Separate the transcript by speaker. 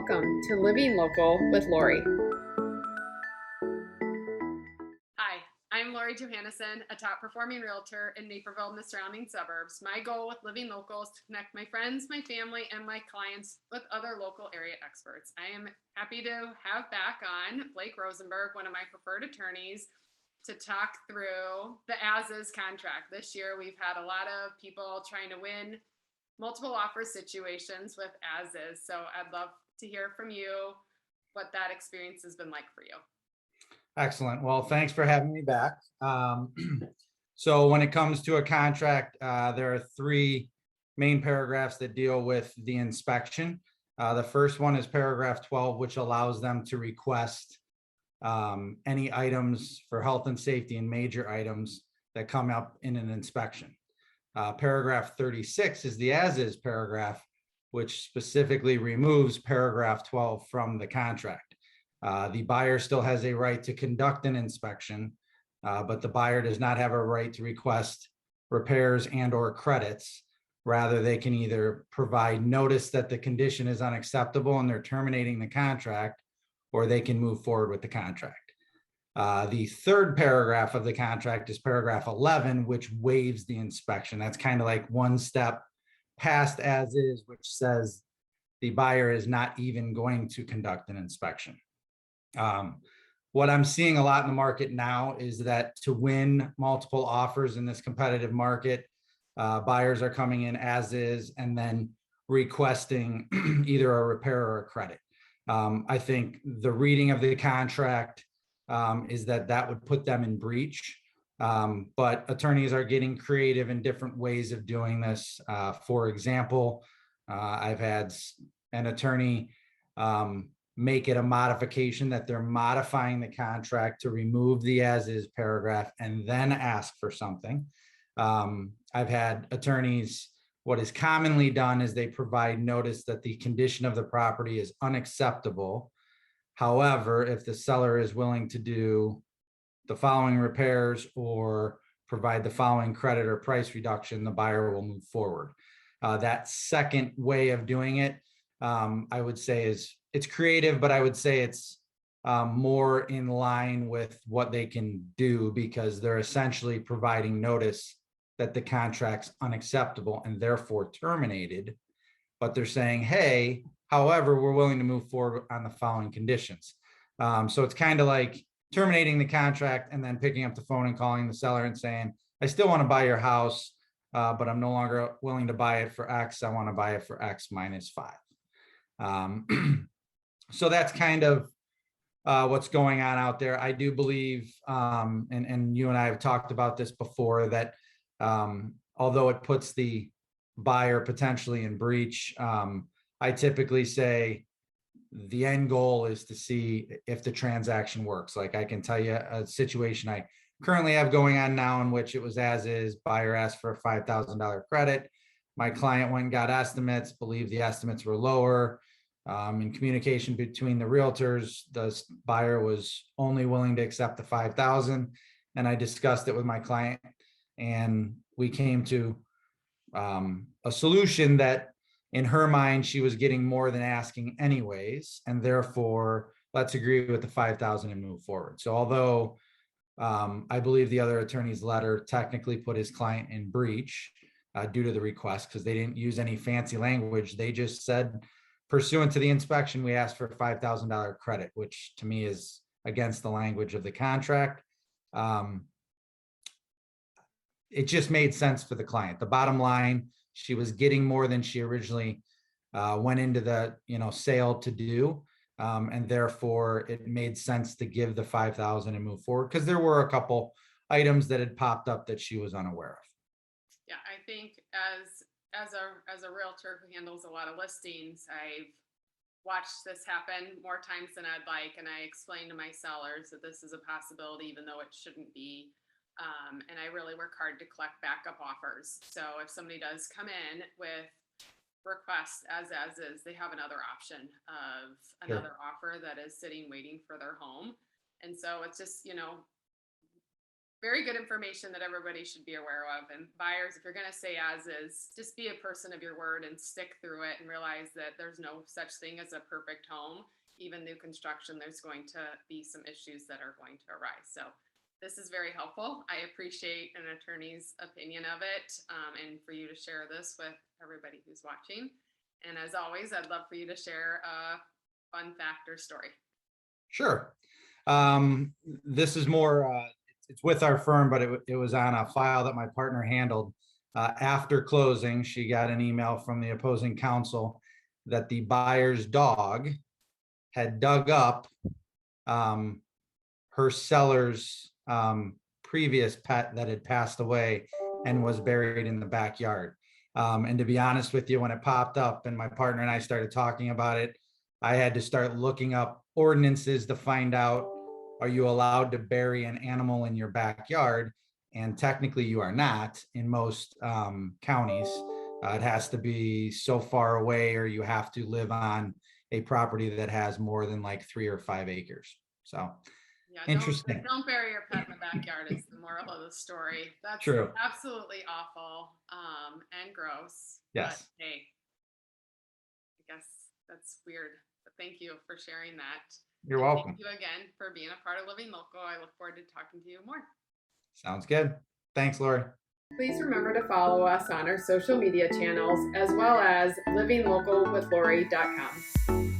Speaker 1: Welcome to Living Local with Lori. Hi, I'm Lori Johanneson, a top performing realtor in Naperville and the surrounding suburbs. My goal with Living Local is to connect my friends, my family, and my clients with other local area experts. I am happy to have back on Blake Rosenberg, one of my preferred attorneys, to talk through the as-is contract. This year, we've had a lot of people trying to win multiple offer situations with as-is. So I'd love to hear from you what that experience has been like for you.
Speaker 2: Excellent. Well, thanks for having me back. So when it comes to a contract, there are three main paragraphs that deal with the inspection. The first one is paragraph 12, which allows them to request any items for health and safety and major items that come up in an inspection. Paragraph 36 is the as-is paragraph, which specifically removes paragraph 12 from the contract. The buyer still has a right to conduct an inspection, but the buyer does not have a right to request repairs and or credits. Rather, they can either provide notice that the condition is unacceptable and they're terminating the contract, or they can move forward with the contract. The third paragraph of the contract is paragraph 11, which waives the inspection. That's kind of like one step past as is, which says the buyer is not even going to conduct an inspection. What I'm seeing a lot in the market now is that to win multiple offers in this competitive market, buyers are coming in as is and then requesting either a repair or a credit. I think the reading of the contract is that would put them in breach. But attorneys are getting creative in different ways of doing this. For example, I've had an attorney make it a modification that they're modifying the contract to remove the as-is paragraph and then ask for something. I've had attorneys, what is commonly done is they provide notice that the condition of the property is unacceptable. However, if the seller is willing to do the following repairs or provide the following credit or price reduction, the buyer will move forward. That second way of doing it, I would say it's creative, but I would say it's more in line with what they can do because they're essentially providing notice that the contract's unacceptable and therefore terminated, but they're saying, hey, however, we're willing to move forward on the following conditions. So it's kind of like terminating the contract and then picking up the phone and calling the seller and saying, I still want to buy your house, but I'm no longer willing to buy it for X. I want to buy it for X minus 5. So that's kind of what's going on out there. I do believe, and you and I have talked about this before, that although it puts the buyer potentially in breach, I typically say the end goal is to see if the transaction works. Like I can tell you a situation I currently have going on now in which it was as is, buyer asked for a $5,000 credit. My client went and got estimates, believed the estimates were lower. In communication between the realtors, the buyer was only willing to accept the $5,000. And I discussed it with my client and we came to a solution that in her mind, she was getting more than asking anyways, and therefore let's agree with the 5,000 and move forward. So although I believe the other attorney's letter technically put his client in breach due to the request, because they didn't use any fancy language. They just said, pursuant to the inspection, we asked for a $5,000 credit, which to me is against the language of the contract. It just made sense for the client. The bottom line, she was getting more than she originally went into the sale to do, and therefore it made sense to give the 5,000 and move forward because there were a couple items that had popped up that she was unaware of.
Speaker 1: Yeah, I think as a realtor who handles a lot of listings, I've watched this happen more times than I'd like, and I explain to my sellers that this is a possibility, even though it shouldn't be. And I really work hard to collect backup offers. So if somebody does come in with requests as is, they have another option of another offer that is sitting waiting for their home. And so it's just, very good information that everybody should be aware of. And buyers, if you're going to say as is, just be a person of your word and stick through it and realize that there's no such thing as a perfect home. Even new construction, there's going to be some issues that are going to arise. So this is very helpful. I appreciate an attorney's opinion of it, and for you to share this with everybody who's watching. And as always, I'd love for you to share a fun fact or story.
Speaker 2: Sure. This is more, it's with our firm, but it was on a file that my partner handled. After closing, she got an email from the opposing counsel that the buyer's dog had dug up her seller's previous pet that had passed away and was buried in the backyard. And to be honest with you, when it popped up and my partner and I started talking about it, I had to start looking up ordinances to find out, are you allowed to bury an animal in your backyard? And technically you are not in most counties. It has to be so far away, or you have to live on a property that has more than like 3 or 5 acres. So
Speaker 1: Yeah,
Speaker 2: interesting.
Speaker 1: don't bury your pet in the backyard is the moral of the story. That's
Speaker 2: True.
Speaker 1: absolutely awful, and gross.
Speaker 2: Yes.
Speaker 1: But hey, I guess that's weird. But thank you for sharing that.
Speaker 2: You're
Speaker 1: And
Speaker 2: welcome.
Speaker 1: thank you again for being a part of Living Local. I look forward to talking to you more.
Speaker 2: Sounds good. Thanks, Lori.
Speaker 1: Please remember to follow us on our social media channels, as well as livinglocalwithlori.com.